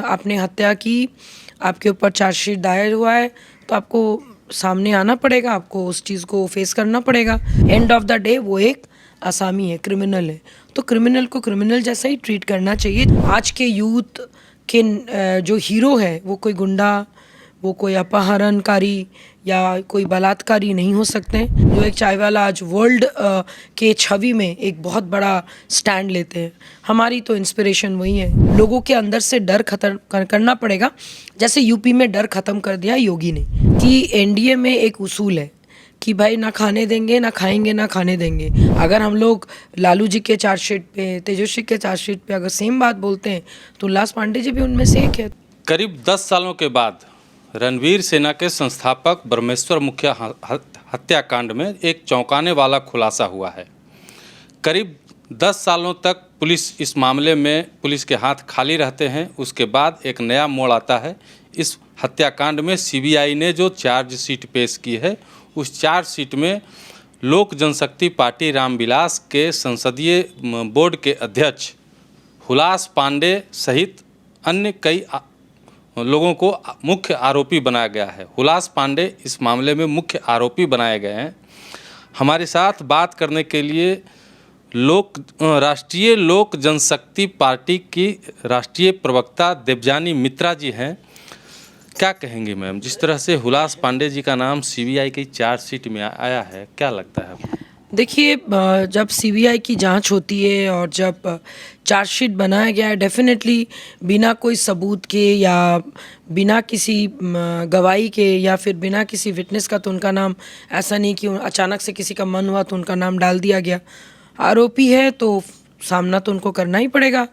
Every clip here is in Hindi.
आपने हत्या की, आपके ऊपर चार्जशीट दायर हुआ है, तो आपको सामने आना पड़ेगा, आपको उस चीज़ को फेस करना पड़ेगा। एंड ऑफ द डे वो एक आसामी है, क्रिमिनल है, तो क्रिमिनल को क्रिमिनल जैसा ही ट्रीट करना चाहिए। आज के यूथ के जो हीरो है वो कोई गुंडा, वो कोई अपहरणकारी या कोई बलात्कारी नहीं हो सकते हैं। जो एक चाय वाला आज वर्ल्ड के छवि में एक बहुत बड़ा स्टैंड लेते हैं, हमारी तो इंस्पिरेशन वही है। लोगों के अंदर से डर खत्म करना पड़ेगा, जैसे यूपी में डर खत्म कर दिया योगी ने। कि एनडीए में एक उसूल है कि भाई ना खाने देंगे, ना खाएंगे, ना खाने देंगे। अगर हम लोग लालू जी के चार्जशीट पे, तेजस्वी के चार्जशीट पे अगर सेम बात बोलते हैं तो उल्लास पांडे जी भी उनमें से एक है। करीब 10 सालों के बाद रणवीर सेना के संस्थापक ब्रह्मेश्वर मुखिया हत्याकांड में एक चौंकाने वाला खुलासा हुआ है। करीब 10 सालों तक पुलिस इस मामले में पुलिस के हाथ खाली रहते हैं। उसके बाद एक नया मोड़ आता है। इस हत्याकांड में सीबीआई ने जो चार्जशीट पेश की है, उस चार्जशीट में लोक जनशक्ति पार्टी रामविलास के संसदीय बोर्ड के अध्यक्ष हुलास पांडे सहित अन्य कई लोगों को मुख्य आरोपी बनाया गया है। हुलास पांडे इस मामले में मुख्य आरोपी बनाए गए हैं। हमारे साथ बात करने के लिए राष्ट्रीय लोक जनशक्ति पार्टी की राष्ट्रीय प्रवक्ता देवजानी मित्रा जी हैं। क्या कहेंगे मैम, जिस तरह से हुलास पांडे जी का नाम सीबीआई की चार्जशीट में आया है, क्या लगता है आपको? देखिए, जब सीबीआई की जांच होती है और जब चार्जशीट बनाया गया है, डेफिनेटली बिना कोई सबूत के या बिना किसी गवाही के या फिर बिना किसी विटनेस का, तो उनका नाम ऐसा नहीं कि अचानक से किसी का मन हुआ तो उनका नाम डाल दिया गया। आरोपी है तो सामना तो उनको करना ही पड़ेगा।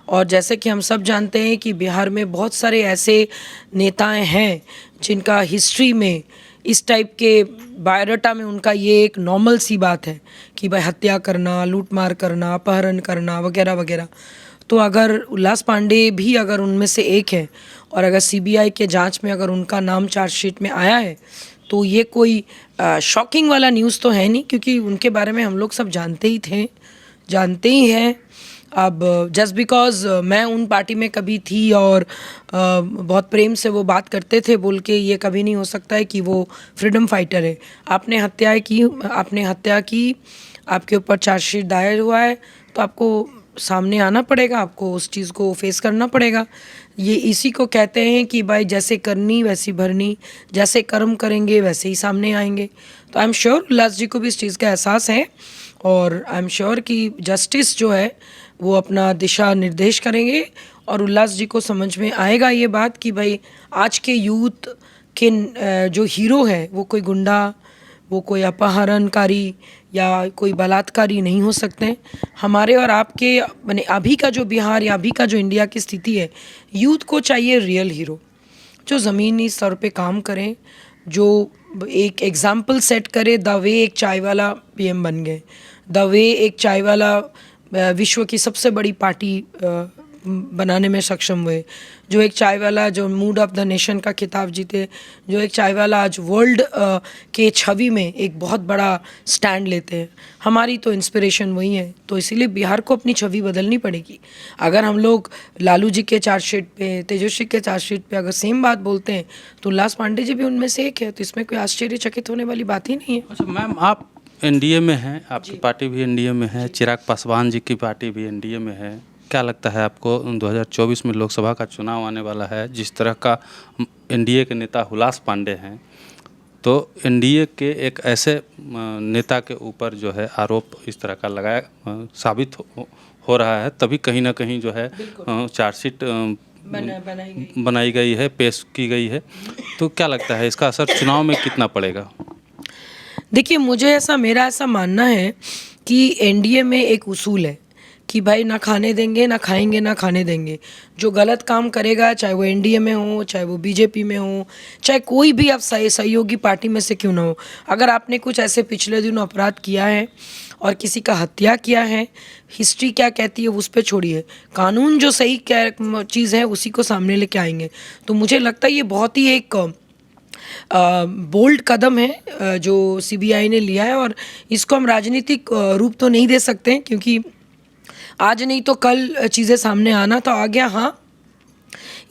और जैसे कि हम सब जानते हैं कि बिहार में बहुत सारे ऐसे नेताएं हैं जिनका हिस्ट्री में इस टाइप के बायोडाटा में उनका ये एक नॉर्मल सी बात है कि भाई हत्या करना, लूटमार करना, अपहरण करना वगैरह वगैरह। तो अगर उल्लास पांडे भी अगर उनमें से एक है और अगर सीबीआई के जांच में अगर उनका नाम चार्जशीट में आया है, तो ये कोई शॉकिंग वाला न्यूज़ तो है नहीं, क्योंकि उनके बारे में हम लोग सब जानते ही हैं। अब जस्ट बिकॉज मैं उन पार्टी में कभी थी और बहुत प्रेम से वो बात करते थे बोल के ये कभी नहीं हो सकता है कि वो फ्रीडम फाइटर है। आपने हत्या की, आपके ऊपर चार्जशीट दायर हुआ है, तो आपको सामने आना पड़ेगा, आपको उस चीज़ को फेस करना पड़ेगा। ये इसी को कहते हैं कि भाई जैसे करनी वैसी भरनी, जैसे कर्म करेंगे वैसे ही सामने आएंगे। तो आई एम श्योर उल्लास जी को भी इस चीज़ का एहसास है और आई एम श्योर कि जस्टिस जो है वो अपना दिशा निर्देश करेंगे और उल्लास जी को समझ में आएगा ये बात कि भाई आज के यूथ के जो हीरो है वो कोई गुंडा, वो कोई अपहरणकारी या कोई बलात्कारी नहीं हो सकते हैं। हमारे और आपके माने अभी का जो बिहार या अभी का जो इंडिया की स्थिति है, यूथ को चाहिए रियल हीरो जो ज़मीनी स्तर पे काम करें, जो एक एग्जाम्पल सेट करे। द वे एक चाय वाला पीएम बन गए, द वे एक चाय वाला विश्व की सबसे बड़ी पार्टी बनाने में सक्षम हुए, जो एक चाय वाला जो मूड ऑफ द नेशन का खिताब जीते, जो एक चाय वाला आज वर्ल्ड के छवि में एक बहुत बड़ा स्टैंड लेते हैं, हमारी तो इंस्पिरेशन वही है। तो इसीलिए बिहार को अपनी छवि बदलनी पड़ेगी। अगर हम लोग लालू जी के चार्जशीट पे, तेजस्वी के चार्जशीट पे अगर सेम बात बोलते हैं तो उल्लास पांडे जी भी उनमें से एक है, तो इसमें कोई आश्चर्यचकित होने वाली बात ही नहीं है। अच्छा मैम, आप एनडीए में हैं, आपकी पार्टी भी एनडीए में है, चिराग पासवान जी की पार्टी भी एनडीए में है। क्या लगता है आपको 2024 में लोकसभा का चुनाव आने वाला है, जिस तरह का एनडीए के नेता हुलास पांडे हैं, तो एनडीए के एक ऐसे नेता के ऊपर जो है आरोप इस तरह का लगाया साबित हो रहा है, तभी कहीं ना कहीं जो है चार्जशीट बनाई गई है, पेश की गई है। तो क्या लगता है इसका असर चुनाव में कितना पड़ेगा? देखिए, मेरा ऐसा मानना है कि एनडीए में एक उसूल है कि भाई ना खाने देंगे, ना खाएंगे, ना खाने देंगे। जो गलत काम करेगा, चाहे वो एनडीए में हो, चाहे वो बीजेपी में हो, चाहे कोई भी आप सहयोगी पार्टी में से क्यों ना हो, अगर आपने कुछ ऐसे पिछले दिनों अपराध किया है और किसी का हत्या किया है, हिस्ट्री क्या कहती है उस पर छोड़िए, कानून जो सही चीज़ है उसी को सामने लेके आएंगे। तो मुझे लगता है ये बहुत ही एक बोल्ड कदम है जो सीबीआई ने लिया है, और इसको हम राजनीतिक रूप तो नहीं दे सकते क्योंकि आज नहीं तो कल चीज़ें सामने आना तो आ गया। हाँ,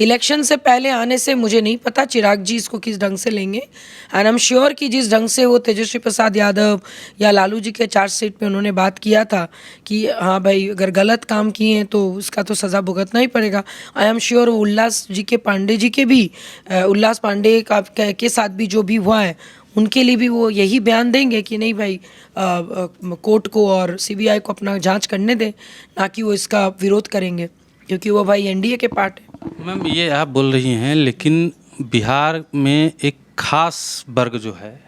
इलेक्शन से पहले आने से मुझे नहीं पता चिराग जी इसको किस ढंग से लेंगे, एंड आई एम श्योर कि जिस ढंग से वो तेजस्वी प्रसाद यादव या लालू जी के चार्जशीट पे उन्होंने बात किया था कि हाँ भाई अगर गलत काम किए हैं तो उसका तो सज़ा भुगतना ही पड़ेगा, आई एम श्योर वो उल्लास जी के पांडे जी के भी उल्लास पांडे का के साथ भी जो भी हुआ है उनके लिए भी वो यही बयान देंगे कि नहीं भाई कोर्ट को और सीबीआई को अपना जांच करने दें, ना कि वो इसका विरोध करेंगे क्योंकि वो भाई एनडीए के पार्ट है। मैम ये आप बोल रही हैं, लेकिन बिहार में एक खास वर्ग जो है,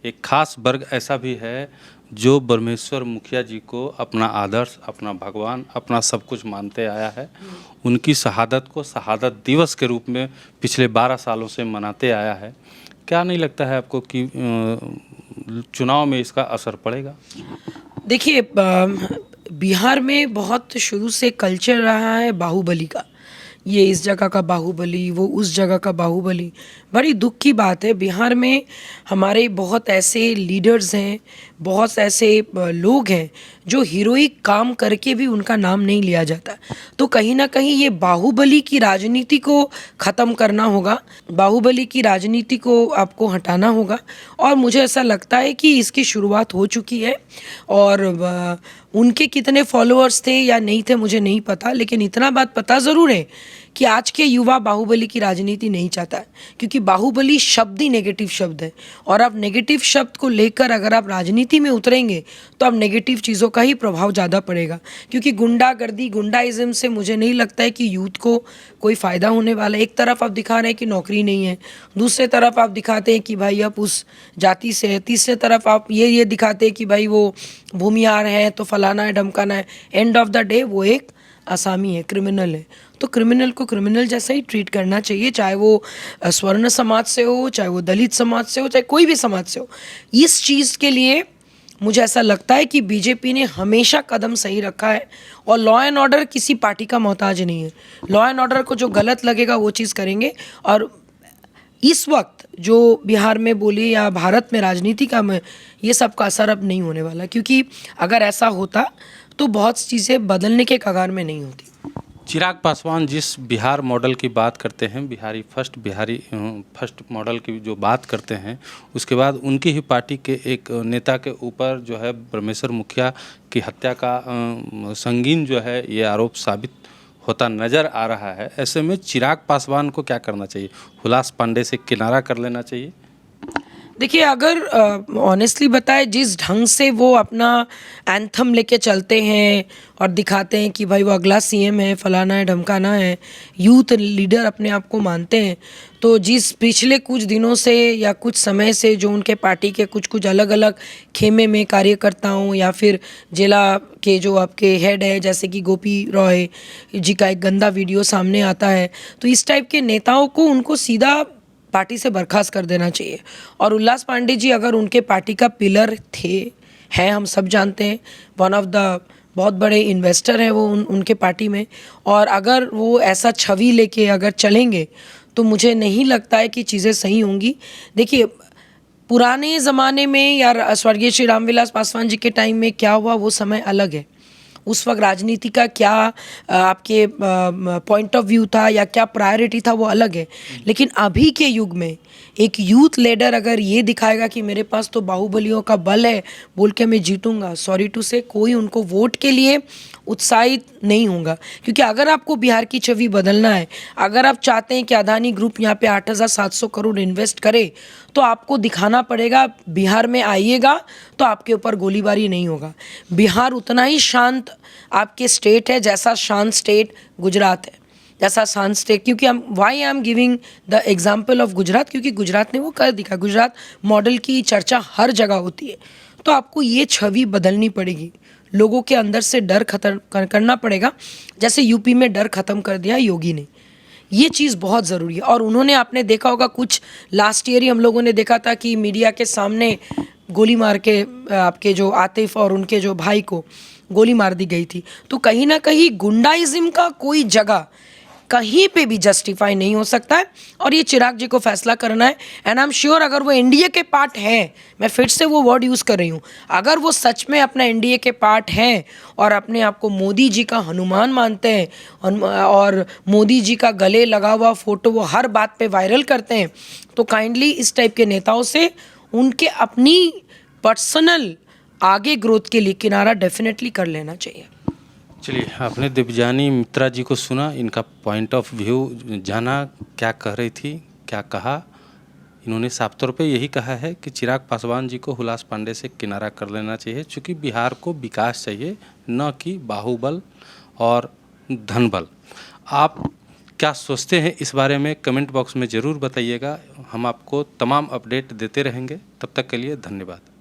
एक खास वर्ग ऐसा भी है जो ब्रह्मेश्वर मुखिया जी को अपना आदर्श, अपना भगवान, अपना सब कुछ मानते आया है। उनकी शहादत को शहादत दिवस के रूप में पिछले 12 सालों से मनाते आया है। क्या नहीं लगता है आपको कि चुनाव में इसका असर पड़ेगा? देखिए बिहार में बहुत शुरू से कल्चर रहा है बाहुबली का, ये इस जगह का बाहुबली, वो उस जगह का बाहुबली। बड़ी दुख की बात है, बिहार में हमारे बहुत ऐसे लीडर्स हैं, बहुत ऐसे लोग हैं जो हीरोइक काम करके भी उनका नाम नहीं लिया जाता। तो कहीं ना कहीं ये बाहुबली की राजनीति को ख़त्म करना होगा, बाहुबली की राजनीति को आपको हटाना होगा, और मुझे ऐसा लगता है कि इसकी शुरुआत हो चुकी है। और उनके कितने फॉलोअर्स थे या नहीं थे मुझे नहीं पता, लेकिन इतना बात पता ज़रूर है कि आज के युवा बाहुबली की राजनीति नहीं चाहता है, क्योंकि बाहुबली शब्द ही नेगेटिव शब्द है, और आप नेगेटिव शब्द को लेकर अगर आप राजनीति में उतरेंगे तो अब नेगेटिव चीज़ों का ही प्रभाव ज़्यादा पड़ेगा। क्योंकि गुंडागर्दी, गुंडाइज्म से मुझे नहीं लगता है कि यूथ को कोई फ़ायदा होने वाला है। एक तरफ आप दिखा रहे हैं कि नौकरी नहीं है, दूसरे तरफ आप दिखाते हैं कि भाई आप उस जाति से है, तीसरे तरफ आप ये दिखाते हैं कि भाई वो भूमिहार है तो फलाना है ढमकाना है। एंड ऑफ द डे वो एक आसामी है, क्रिमिनल है। तो क्रिमिनल को क्रिमिनल जैसा ही ट्रीट करना चाहिए, चाहे वो स्वर्ण समाज से हो, चाहे वो दलित समाज से हो, चाहे कोई भी समाज से हो। इस चीज़ के लिए मुझे ऐसा लगता है कि बीजेपी ने हमेशा कदम सही रखा है, और लॉ एंड ऑर्डर किसी पार्टी का मोहताज नहीं है। लॉ एंड ऑर्डर को जो गलत लगेगा वो चीज़ करेंगे। और इस वक्त जो बिहार में बोली या भारत में राजनीति का में ये सब का असर अब नहीं होने वाला, क्योंकि अगर ऐसा होता तो बहुत चीज़ें बदलने के कगार में नहीं होती। चिराग पासवान जिस बिहार मॉडल की बात करते हैं, बिहारी फर्स्ट मॉडल की जो बात करते हैं, उसके बाद उनकी ही पार्टी के एक नेता के ऊपर जो है ब्रह्मेश्वर मुखिया की हत्या का संगीन जो है ये आरोप साबित होता नज़र आ रहा है। ऐसे में चिराग पासवान को क्या करना चाहिए? हुलास पांडे से किनारा कर लेना चाहिए? देखिए अगर ऑनेस्टली बताए, जिस ढंग से वो अपना एंथम लेके चलते हैं और दिखाते हैं कि भाई वो अगला सीएम है, फलाना है ढमकाना है, यूथ लीडर अपने आप को मानते हैं, तो जिस पिछले कुछ दिनों से या कुछ समय से जो उनके पार्टी के कुछ अलग अलग खेमे में कार्यकर्ताओं या फिर जिला के जो आपके हेड है जैसे कि गोपी रॉय जी का एक गंदा वीडियो सामने आता है, तो इस टाइप के नेताओं को उनको सीधा पार्टी से बर्खास्त कर देना चाहिए। और उल्लास पांडे जी अगर उनके पार्टी का पिलर हैं, हम सब जानते हैं, वन ऑफ द बहुत बड़े इन्वेस्टर हैं वो उनके पार्टी में, और अगर वो ऐसा छवि लेके अगर चलेंगे तो मुझे नहीं लगता है कि चीज़ें सही होंगी। देखिए पुराने ज़माने में या स्वर्गीय श्री रामविलास पासवान जी के टाइम में क्या हुआ वो समय अलग है। उस वक्त राजनीति का क्या आपके पॉइंट ऑफ व्यू था या क्या प्रायोरिटी था वो अलग है। लेकिन अभी के युग में एक यूथ लीडर अगर ये दिखाएगा कि मेरे पास तो बाहुबलियों का बल है बोल के मैं जीतूंगा, सॉरी टू से कोई उनको वोट के लिए उत्साहित नहीं होगा। क्योंकि अगर आपको बिहार की छवि बदलना है, अगर आप चाहते हैं कि अदानी ग्रुप यहाँ पे 8,700 करोड़ इन्वेस्ट करे, तो आपको दिखाना पड़ेगा बिहार में आइएगा तो आपके ऊपर गोलीबारी नहीं होगा। बिहार उतना ही शांत आपके स्टेट है जैसा शांत स्टेट गुजरात है, जैसा शांत स्टेट। क्योंकि I am giving the example of Gujarat, क्योंकि गुजरात ने वो कर दिखा। गुजरात मॉडल की चर्चा हर जगह होती है, तो आपको ये छवि बदलनी पड़ेगी, लोगों के अंदर से डर खत्म करना पड़ेगा, जैसे यूपी में डर खत्म कर दिया योगी ने। ये चीज़ बहुत ज़रूरी है। और उन्होंने, आपने देखा होगा कुछ लास्ट ईयर ही हम लोगों ने देखा था कि मीडिया के सामने गोली मार के आपके जो आतिफ और उनके जो भाई को गोली मार दी गई थी। तो कहीं ना कहीं गुंडाइज्म का कोई जगह कहीं पे भी जस्टिफाई नहीं हो सकता है और ये चिराग जी को फैसला करना है। एंड आई एम श्योर अगर वो एनडीए के पार्ट हैं, मैं फिर से वो वर्ड यूज़ कर रही हूँ, अगर वो सच में अपना एनडीए के पार्ट हैं और अपने आप को मोदी जी का हनुमान मानते हैं और मोदी जी का गले लगा हुआ फोटो वो हर बात पे वायरल करते हैं, तो काइंडली इस टाइप के नेताओं से उनके अपनी पर्सनल आगे ग्रोथ के लिए किनारा डेफिनेटली कर लेना चाहिए। चलिए, आपने देवयानी मित्रा जी को सुना, इनका पॉइंट ऑफ व्यू जाना, क्या कह रही थी, क्या कहा। इन्होंने साफ तौर पे यही कहा है कि चिराग पासवान जी को हुलास पांडे से किनारा कर लेना चाहिए, क्योंकि बिहार को विकास चाहिए, न कि बाहुबल और धनबल। आप क्या सोचते हैं इस बारे में कमेंट बॉक्स में ज़रूर बताइएगा। हम आपको तमाम अपडेट देते रहेंगे। तब तक के लिए धन्यवाद।